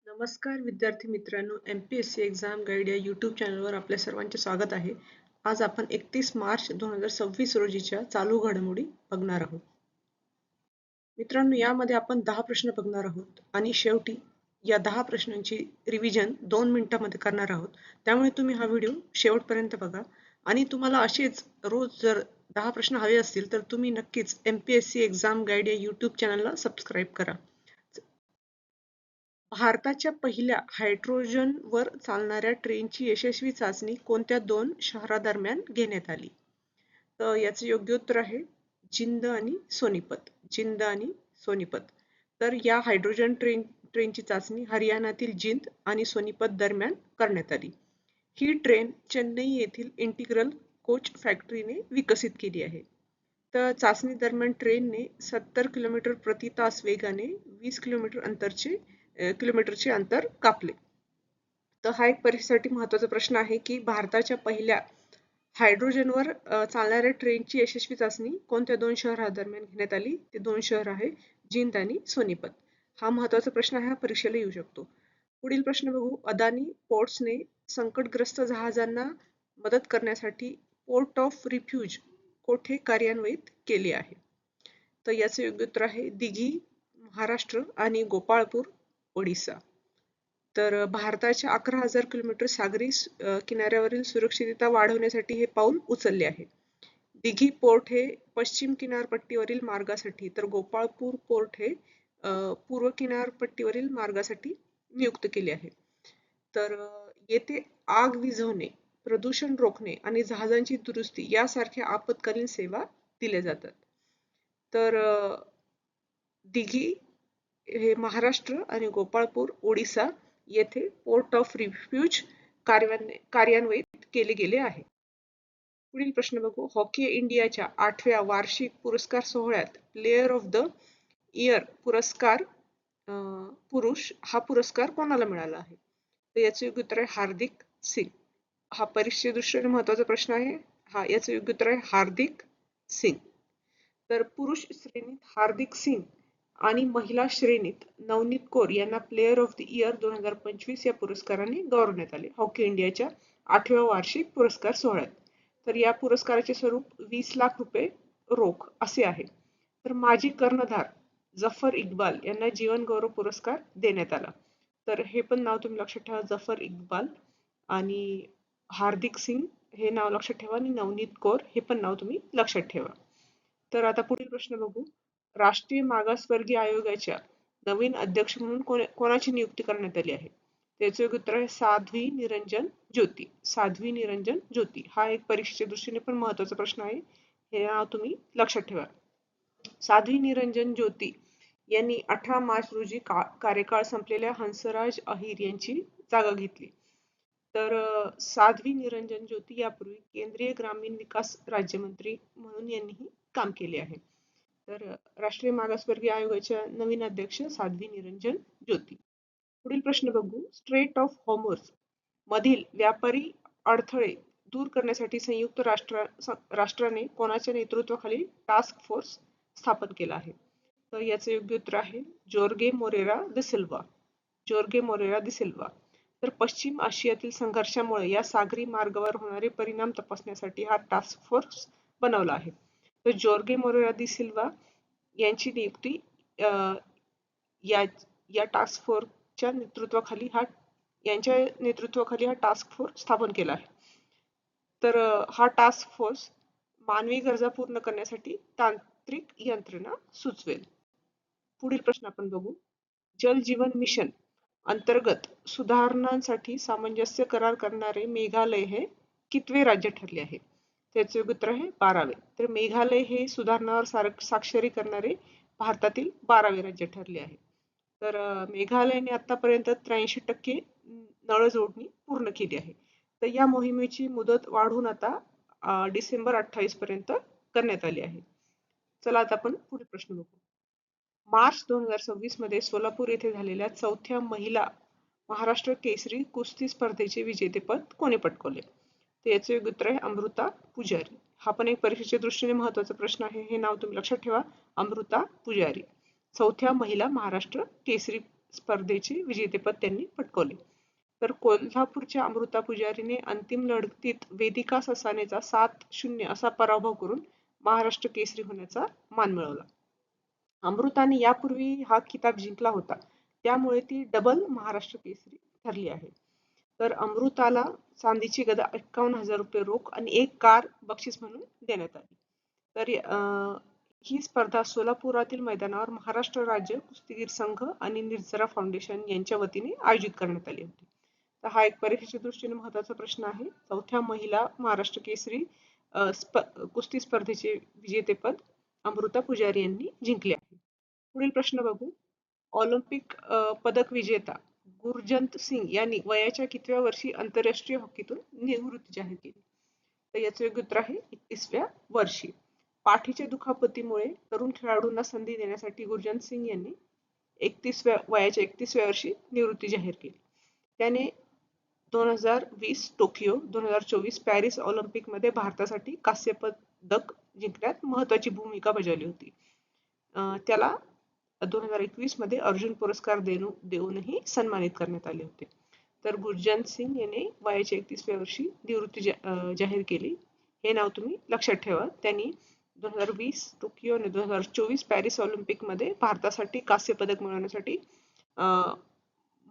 नमस्कार विद्यार्थी मित्रांनो, MPSC एक्झाम गाईड या यूट्यूब चॅनलवर आपल्या सर्वांचे स्वागत आहे. आज आपण 31 मार्च 2026 रोजीच्या चालू घडामोडी बघणार आहोत. मित्रांनो, यामध्ये आपण 10 प्रश्न बघणार आहोत आणि शेवटी या 10 प्रश्नांची रिव्हिजन 2 मिनिटांमध्ये करणार आहोत. त्यामुळे तुम्ही हा व्हिडिओ शेवटपर्यंत बघा आणि तुम्हाला असेच रोज जर 10 प्रश्न हवे असतील तर तुम्ही नक्कीच MPSC एक्झाम गाईड या यूट्यूब चॅनलला सबस्क्राईब करा. भारताच्या पहिल्या हायड्रोजनवर चालणाऱ्या ट्रेनची यशस्वी चाचणी कोणत्या दोन शहरादरम्यान घेण्यात आली? तर याचे योग्य उत्तर आहे जिंद आणि सोनीपत. जिंद आणि सोनीपत. तर या हायड्रोजन ट्रेनची चाचणी हरियाणातील जिंद आणि सोनीपत दरम्यान करण्यात आली. ही ट्रेन चेन्नई येथील इंटिग्रल कोच फॅक्टरीने विकसित केली आहे. तर चाचणी दरम्यान ट्रेनने 70 किलोमीटर प्रति तास वेगाने 20 किलोमीटरचे अंतर कापले. तर हा एक परीक्षेसाठी महत्त्वाचा प्रश्न आहे की भारताच्या पहिल्या हायड्रोजनवर चालणाऱ्या ट्रेनची यशस्वी चाचणी कोणत्या दोन शहरादरम्यान घेण्यात आली? ते दोन शहर आहे जिंद आणि सोनीपत. हा महत्त्वाचा प्रश्न आहे, हा परीक्षेला येऊ शकतो. पुढील प्रश्न बघू. अदानी पोर्ट्सने संकटग्रस्त जहाजांना मदत करण्यासाठी पोर्ट ऑफ रिफ्यूज कोठे कार्यान्वित केले आहे? तर याचे योग्य उत्तर आहे दिघी महाराष्ट्र आणि गोपाळपूर ओडिसा. तर भारताच्या 11,000 किलोमीटर सागरी किनाऱ्यावरील सुरक्षितता वाढवण्यासाठी हे पाऊल उचलले आहे. दिघी पोर्ट हे पश्चिम किनारपट्टीवरील मार्गासाठी तर गोपाळपूर पोर्ट हे पूर्व किनारपट्टीवरील मार्गासाठी नियुक्त केले आहे. तर येथे आग विझवणे, प्रदूषण रोखणे आणि जहाजांची दुरुस्ती यासारख्या आपत्कालीन सेवा दिल्या जातात. तर दिघी हे महाराष्ट्र आणि गोपाळपूर ओडिसा येथे पोर्ट ऑफ रिफ्यूज कार्यान्वित केले गेले आहे. पुढील प्रश्न बघू. हॉकी इंडियाच्या 8व्या वार्षिक पुरस्कार सोहळ्यात प्लेयर ऑफ द इयर पुरस्कार पुरुष हा पुरस्कार कोणाला मिळाला आहे? तर याचे योग्य उत्तर आहे हार्दिक सिंग. हा परीक्षे दृष्टीने महत्त्वाचा प्रश्न आहे. याचे योग्य उत्तर आहे हार्दिक सिंग. तर पुरुष श्रेणीत हार्दिक सिंग आणि महिला श्रेणीत नवनीत कौर यांना प्लेयर ऑफ द इयर 2025 या पुरस्काराने गौरवण्यात आले हॉकी इंडियाच्या 8व्या वार्षिक पुरस्कार सोहळ्यात. तर या पुरस्काराचे स्वरूप 20 लाख रुपये रोख असे आहे. तर माजी कर्णधार जफर इक्बाल यांना जीवन गौरव पुरस्कार देण्यात आला. तर हे पण नाव तुम्ही लक्षात ठेवा, जफर इक्बाल आणि हार्दिक सिंग हे नाव लक्षात ठेवा आणि नवनीत कौर हे पण नाव तुम्ही लक्षात ठेवा. तर आता पुढील प्रश्न बघू. राष्ट्रीय मागासवर्गीय आयोगाच्या नवीन अध्यक्ष म्हणून कोणाची नियुक्ती करण्यात आली आहे? त्याचे उत्तर आहे साध्वी निरंजन ज्योती. साध्वी निरंजन ज्योती. हा एक परीक्षेच्या दृष्टीने पण महत्त्वाचा प्रश्न आहे, हे नाव तुम्ही लक्षात ठेवा. साध्वी निरंजन ज्योती यांनी 18 मार्च रोजी कार्यकाळ संपलेल्या हंसराज अहिर यांची जागा घेतली. तर साध्वी निरंजन ज्योती यापूर्वी केंद्रीय ग्रामीण विकास राज्यमंत्री म्हणून यांनीही काम केले आहे. तर राष्ट्रीय मागासवर्गीय आयोगाच्या नवीन अध्यक्ष साध्वी निरंजन ज्योती. पुढील प्रश्न बघू. स्ट्रेट ऑफ हॉर्मुझ मधील व्यापारी अडथळे दूर करण्यासाठी संयुक्त राष्ट्राने कोणाच्या नेतृत्वाखाली टास्क फोर्स स्थापन केला आहे? तर याचे योग्य उत्तर आहे Jorge Moreira da Silva. Jorge Moreira da Silva. तर पश्चिम आशियातील संघर्षामुळे या सागरी मार्गावर होणारे परिणाम तपासण्यासाठी हा टास्क फोर्स बनवला आहे. तर जोर्गे मोरेरा दी सिल्वा यांची नियुक्ती या टास्क फोर्सच्या नेतृत्वाखाली हा टास्क फोर्स स्थापन केला आहे. तर हा टास्क फोर्स मानवी गरजा पूर्ण करण्यासाठी तांत्रिक यंत्रणा सुचवेल. पुढील प्रश्न आपण बघू. जल जीवन मिशन अंतर्गत सुधारणांसाठी सामंजस्य करार करणारे मेघालय हे कितवे राज्य ठरले आहे? त्याचे उत्तर आहे 12वे. तर मेघालय हे सुधारणांवर स्वाक्षरी करणारे भारतातील 12वे राज्य ठरले आहे. तर मेघालयने आतापर्यंत 83% नळ जोडणी पूर्ण केली आहे. तर या मोहिमेची मुदत वाढून आता डिसेंबर 28 पर्यंत करण्यात आली आहे. चला आता आपण पुढील प्रश्न बघू. मार्च 2026 मध्ये सोलापूर येथे झालेल्या 4थ्या महिला महाराष्ट्र केसरी कुस्ती स्पर्धेचे विजेतेपद कोणी पटकावले? तर याचे योग्य उत्तर आहे अमृता पुजारी. हा पण एक परीक्षेच्या दृष्टीने महत्त्वाचा प्रश्न आहे, हे नाव तुम्ही लक्षात ठेवा, अमृता पुजारी. 4थ्या महिला महाराष्ट्र केसरी स्पर्धेचे विजेतेपद त्यांनी पटकावले. तर कोल्हापूरच्या अमृता पुजारीने अंतिम लढतीत वेदिका ससानेचा 7-0 असा पराभव करून महाराष्ट्र केसरी होण्याचा मान मिळवला. अमृताने यापूर्वी हा किताब जिंकला होता, त्यामुळे ती डबल महाराष्ट्र केसरी ठरली आहे. तर अमृताला चांदीची गदा 51,000 रुपये रोख आणि 1 कार बक्षीस म्हणून देण्यात आली. तर ही स्पर्धा सोलापुरातील मैदानावर महाराष्ट्र राज्य कुस्तीगीर संघ आणि निर्जरा फाउंडेशन यांच्या वतीने आयोजित करण्यात आली होती. तर हा एक परीक्षेच्या दृष्टीने महत्त्वाचा प्रश्न आहे. चौथ्या महिला महाराष्ट्र केसरी कुस्ती स्पर्धेचे विजेतेपद अमृता पुजारी यांनी जिंकले आहे. पुढील प्रश्न बघू. ऑलिम्पिक पदक विजेता गुरजंत सिंग यांनी वयाच्या कितव्या वर्षी आंतरराष्ट्रीय हॉकीतून निवृत्ती जाहीर केली? तर याचे योग्य उत्तर आहे 31व्या वर्षी. पाठीच्या दुखापतीमुळे तरुण खेळाडूंना संधी देण्यासाठी गुरजंत सिंग यांनी वयाच्या 31व्या वर्षी निवृत्ती जाहीर केली. त्याने 2020 टोकियो, 2024 पॅरिस ऑलिम्पिकमध्ये भारतासाठी कांस्य पदक जिंकण्यात महत्त्वाची भूमिका बजावली होती. त्याला 2021 मध्ये अर्जुन पुरस्कार देऊनही सन्मानित करण्यात आले होते. तर गुरजंत सिंग याने वयाच्या 31व्या वर्षी निवृत्ती जाहीर केली. हे नाव तुम्ही लक्षात ठेवा. त्यांनी 2020 टोकियो आणि 2024 पॅरिस ऑलिम्पिक मध्ये भारतासाठी कांस्य पदक मिळवण्यासाठी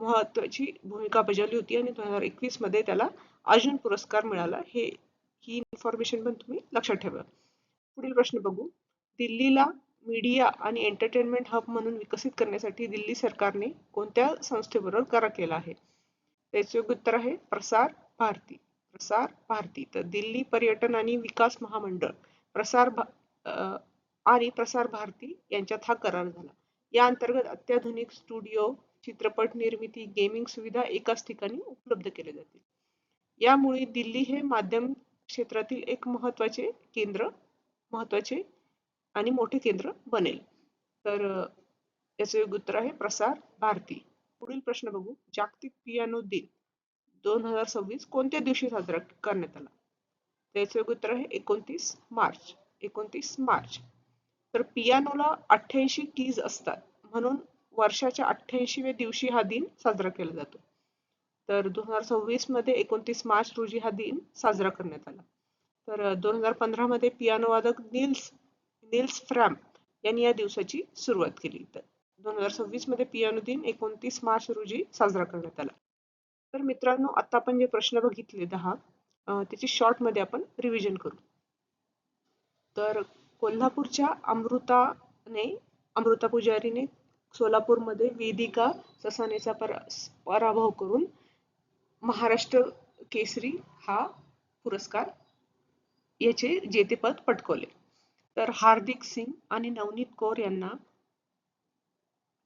महत्त्वाची भूमिका बजावली होती आणि 2021 मध्ये त्याला अर्जुन पुरस्कार मिळाला. ही इन्फॉर्मेशन पण तुम्ही लक्षात ठेवा. पुढील प्रश्न बघू. दिल्लीला मीडिया आणि एंटरटेनमेंट हब म्हणून विकसित करण्यासाठी दिल्ली सरकारने कोणत्या संस्थेबरोबर करार केला आहे? त्याचे योग्य उत्तर आहे प्रसार भारती. प्रसार भारती. तर दिल्ली पर्यटन आणि विकास महामंडळ आणि प्रसार भारती यांच्यात हा करार झाला. या अंतर्गत अत्याधुनिक स्टुडिओ, चित्रपट निर्मिती, गेमिंग सुविधा एकाच ठिकाणी उपलब्ध केले जातील. यामुळे दिल्ली हे माध्यम क्षेत्रातील एक महत्त्वाचे आणि मोठे केंद्र बनेल. तर याचे योग्य उत्तर आहे प्रसार भारती. पुढील प्रश्न बघू. जागतिक पियानो दिन 2026 कोणत्या दिवशी साजरा करण्यात आला? त्याचे योग्य उत्तर आहे 29 मार्च. 29 मार्च. तर पियानोला 88 कीज असतात, म्हणून वर्षाच्या 88व्या दिवशी हा दिन साजरा केला जातो. तर 2026 मध्ये 29 मार्च रोजी हा दिन साजरा करण्यात आला. तर 2015 मध्ये पियानो वादक निल्स फ्रॅम यांनी या दिवसाची सुरुवात केली. तर 2026 मध्ये पियानो दिन 29 मार्च रोजी साजरा करण्यात आला. तर मित्रांनो, आता आपण जे प्रश्न बघितले 10 त्याची शॉर्ट मध्ये आपण रिव्हिजन करू. तर कोल्हापूरच्या अमृता पुजारीने सोलापूरमध्ये वेदिका ससानेचा पराभव करून महाराष्ट्र केसरी हा पुरस्कार याचे जेतेपद पटकावले. तर हार्दिक सिंग आणि नवनीत कौर यांना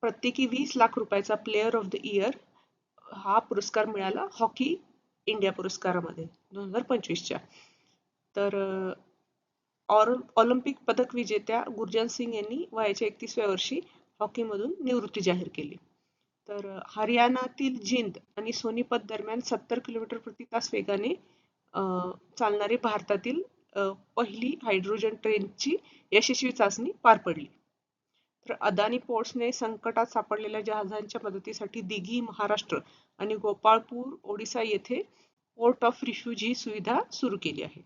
प्रत्येकी 20 लाख रुपयाचा प्लेयर ऑफ द इयर हा पुरस्कार मिळाला हॉकी इंडिया पुरस्कारामध्ये 2025च्या. तर ऑलिम्पिक पदक विजेत्या गुरजंत सिंग यांनी वयाच्या 31व्या वर्षी हॉकीमधून निवृत्ती जाहीर केली. तर हरियाणातील जिंद आणि सोनीपत दरम्यान 70 किलोमीटर प्रति तास वेगाने चालणारी भारतातील पहिली हायड्रोजन ट्रेनची यशस्वी चाचणी पार पडली. तर अदानी पोर्ट्सने संकटात सापडलेल्या जहाजांच्या मदतीसाठी दिघी महाराष्ट्र आणि गोपाळपूर ओडिसा येथे पोर्ट ऑफ रिफ्यूज ही सुविधा सुरू केली आहे.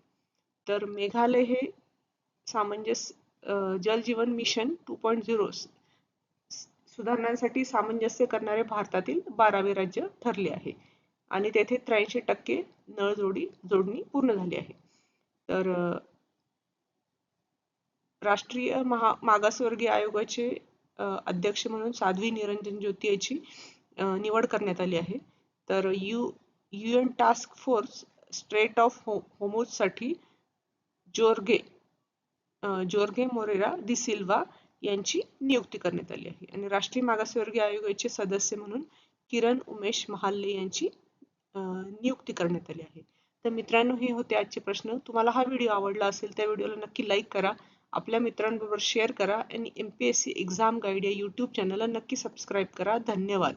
तर मेघालय हे जल जीवन मिशन 2.0 सुधारणांसाठी सामंजस्य करणारे भारतातील 12वे राज्य ठरले आहे आणि तेथे 83% नळ जोडणी पूर्ण झाली आहे. तर राष्ट्रीय मागासवर्गीय आयोगाचे अध्यक्ष म्हणून साध्वी निरंजन ज्योती याची निवड करण्यात आली आहे. तर UN task force straight of Hormuz साठी जोर्गे मोरेरा दी सिल्वा यांची नियुक्ती करण्यात आली आहे आणि राष्ट्रीय मागासवर्गीय आयोगाचे सदस्य म्हणून किरण उमेश महाल्ले यांची नियुक्ती करण्यात आली आहे. तर मित्रांनो, हे होते आजचे प्रश्न. तुम्हाला हा व्हिडिओ आवडला असेल त्या व्हिडिओला नक्की लाईक करा, आपल्या मित्रांबरोबर शेअर करा आणि MPSC एक्झाम गाईड या YouTube चॅनलला नक्की सबस्क्राईब करा. धन्यवाद.